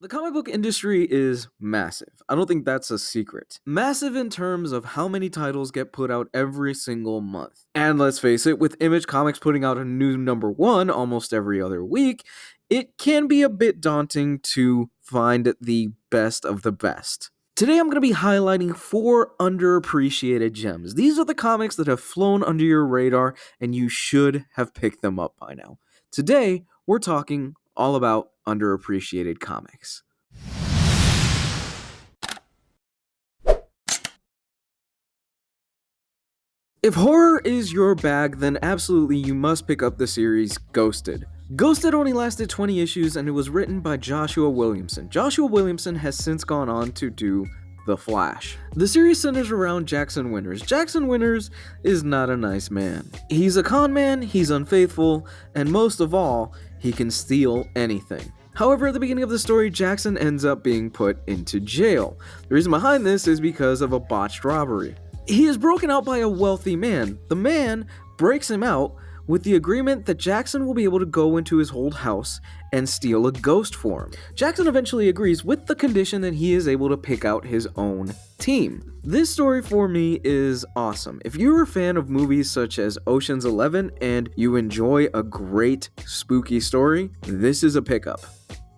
The comic book industry is massive. I don't think that's a secret. Massive in terms of how many titles get put out every single month. And let's face it, with Image Comics putting out a new number one almost every other week, it can be a bit daunting to find the best of the best. Today I'm going to be highlighting 4 underappreciated gems. These are the comics that have flown under your radar and you should have picked them up by now. Today, we're talking all about underappreciated comics. If horror is your bag, then absolutely you must pick up the series Ghosted. Ghosted only lasted 20 issues and it was written by Joshua Williamson. Joshua Williamson has since gone on to do The Flash. The series centers around Jackson Winters. Jackson Winters is not a nice man. He's a con man, he's unfaithful, and most of all, he can steal anything. However, at the beginning of the story, Jackson ends up being put into jail. The reason behind this is because of a botched robbery. He is broken out by a wealthy man. The man breaks him out with the agreement that Jackson will be able to go into his old house and steal a ghost for him. Jackson eventually agrees with the condition that he is able to pick out his own team. This story for me is awesome. If you're a fan of movies such as Ocean's 11 and you enjoy a great spooky story, this is a pickup.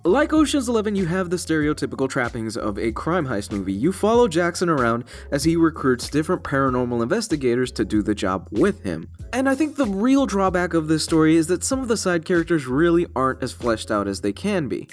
Like Ocean's 11, you have the stereotypical trappings of a crime heist movie. You follow Jackson around as he recruits different paranormal investigators to do the job with him. And I think the real drawback of this story is that some of the side characters really aren't as fleshed out as they can be.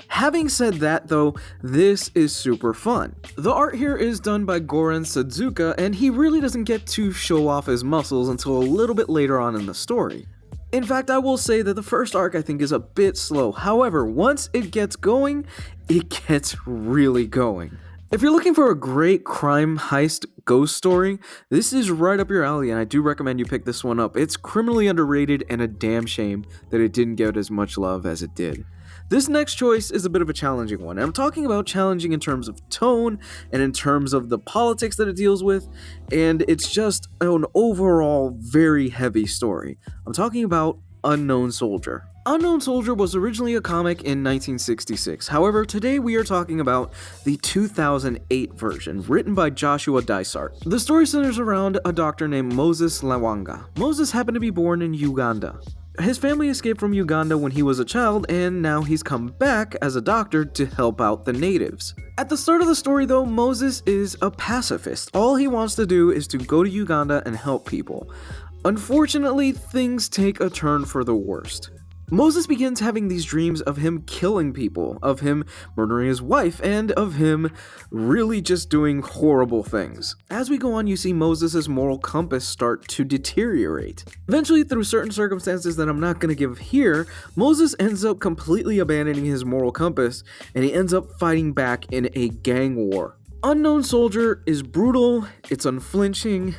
Having said that though, this is super fun. The art here is done by Goran Sudzuka, and he really doesn't get to show off his muscles until a little bit later on in the story. In fact, I will say that the first arc I think is a bit slow. However, once it gets going, it gets really going. If you're looking for a great crime heist ghost story, this is right up your alley and I do recommend you pick this one up. It's criminally underrated and a damn shame that it didn't get as much love as it did. This next choice is a bit of a challenging one. I'm talking about challenging in terms of tone and in terms of the politics that it deals with, and it's just an overall very heavy story. I'm talking about Unknown Soldier. Unknown Soldier was originally a comic in 1966. However, today we are talking about the 2008 version, written by Joshua Dysart. The story centers around a doctor named Moses Lawanga. Moses happened to be born in Uganda. His family escaped from Uganda when he was a child, and now he's come back as a doctor to help out the natives. At the start of the story though, Moses is a pacifist. All he wants to do is to go to Uganda and help people. Unfortunately, things take a turn for the worst. Moses begins having these dreams of him killing people, of him murdering his wife, and of him really just doing horrible things. As we go on, you see Moses' moral compass start to deteriorate. Eventually, through certain circumstances that I'm not going to give here, Moses ends up completely abandoning his moral compass, and he ends up fighting back in a gang war. Unknown Soldier is brutal, it's unflinching,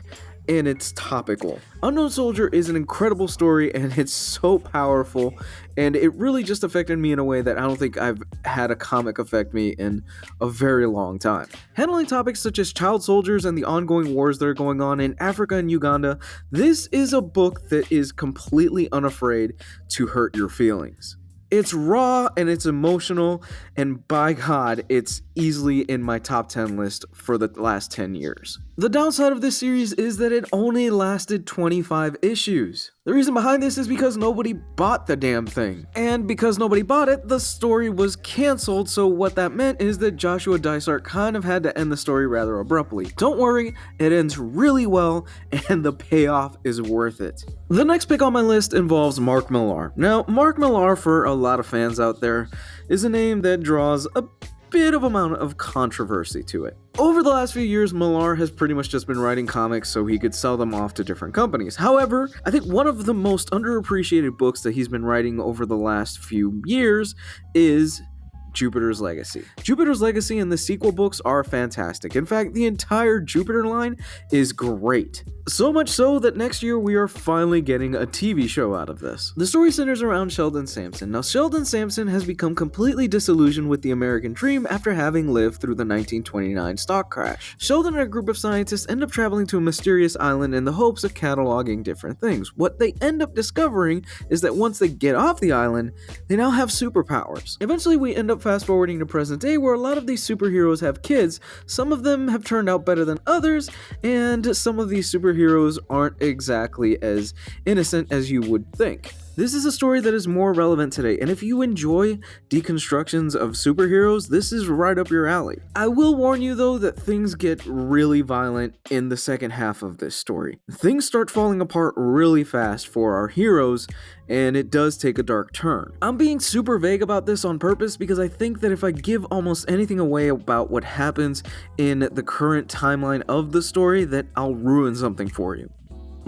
and it's topical. Unknown Soldier is an incredible story and it's so powerful, and it really just affected me in a way that I don't think I've had a comic affect me in a very long time. Handling topics such as child soldiers and the ongoing wars that are going on in Africa and Uganda, this is a book that is completely unafraid to hurt your feelings. It's raw and it's emotional, and by God, it's easily in my top 10 list for the last 10 years. The downside of this series is that it only lasted 25 issues. The reason behind this is because nobody bought the damn thing. And because nobody bought it, the story was canceled, so what that meant is that Joshua Dysart kind of had to end the story rather abruptly. Don't worry, it ends really well, and the payoff is worth it. The next pick on my list involves Mark Millar. Now, Mark Millar, for a lot of fans out there, is a name that draws a bit of amount of controversy to it. Over the last few years, Millar has pretty much just been writing comics so he could sell them off to different companies. However, I think one of the most underappreciated books that he's been writing over the last few years is Jupiter's Legacy. Jupiter's Legacy and the sequel books are fantastic. In fact, the entire Jupiter line is great. So much so that next year we are finally getting a TV show out of this. The story centers around Sheldon Sampson. Now, Sheldon Sampson has become completely disillusioned with the American dream after having lived through the 1929 stock crash. Sheldon and a group of scientists end up traveling to a mysterious island in the hopes of cataloging different things. What they end up discovering is that once they get off the island, they now have superpowers. Eventually, we end up up fast forwarding to present day where a lot of these superheroes have kids. Some of them have turned out better than others, and some of these superheroes aren't exactly as innocent as you would think. This is a story that is more relevant today, and if you enjoy deconstructions of superheroes, this is right up your alley. I will warn you though that things get really violent in the second half of this story. Things start falling apart really fast for our heroes, and it does take a dark turn. I'm being super vague about this on purpose because I think that if I give almost anything away about what happens in the current timeline of the story, that I'll ruin something for you.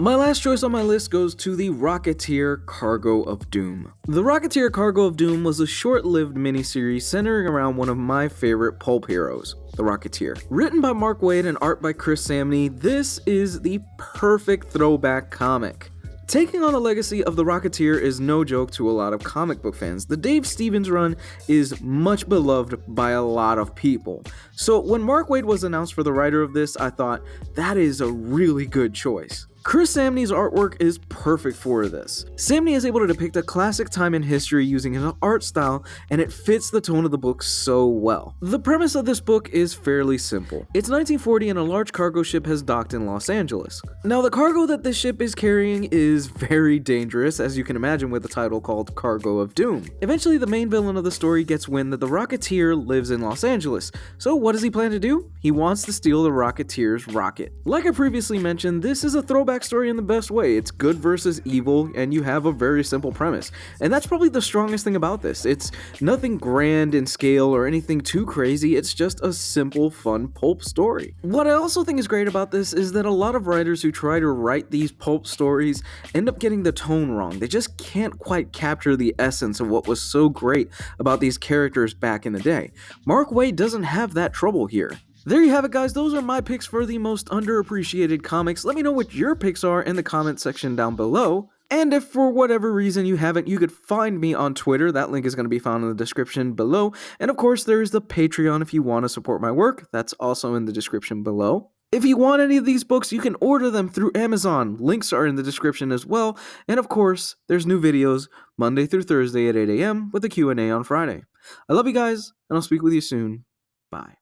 My last choice on my list goes to The Rocketeer Cargo of Doom. The Rocketeer Cargo of Doom was a short-lived miniseries centering around one of my favorite pulp heroes, The Rocketeer. Written by Mark Waid and art by Chris Samney, this is the perfect throwback comic. Taking on the legacy of The Rocketeer is no joke to a lot of comic book fans. The Dave Stevens run is much beloved by a lot of people. So when Mark Waid was announced for the writer of this, I thought, that is a really good choice. Chris Samney's artwork is perfect for this. Samney is able to depict a classic time in history using his art style, and it fits the tone of the book so well. The premise of this book is fairly simple. It's 1940 and a large cargo ship has docked in Los Angeles. Now the cargo that this ship is carrying is very dangerous, as you can imagine with the title called Cargo of Doom. Eventually the main villain of the story gets wind that the Rocketeer lives in Los Angeles, so what does he plan to do? He wants to steal the Rocketeer's rocket. Like I previously mentioned, this is a throwback story in the best way. It's good versus evil, and you have a very simple premise. And that's probably the strongest thing about this. It's nothing grand in scale or anything too crazy, it's just a simple, fun pulp story. What I also think is great about this is that a lot of writers who try to write these pulp stories end up getting the tone wrong. They just can't quite capture the essence of what was so great about these characters back in the day. Mark Waid doesn't have that trouble here. There you have it, guys. Those are my picks for the most underappreciated comics. Let me know what your picks are in the comment section down below. And if for whatever reason you haven't, you could find me on Twitter. That link is going to be found in the description below. And of course, there's the Patreon if you want to support my work. That's also in the description below. If you want any of these books, you can order them through Amazon. Links are in the description as well. And of course, there's new videos Monday through Thursday at 8 a.m. with a Q&A on Friday. I love you guys, and I'll speak with you soon. Bye.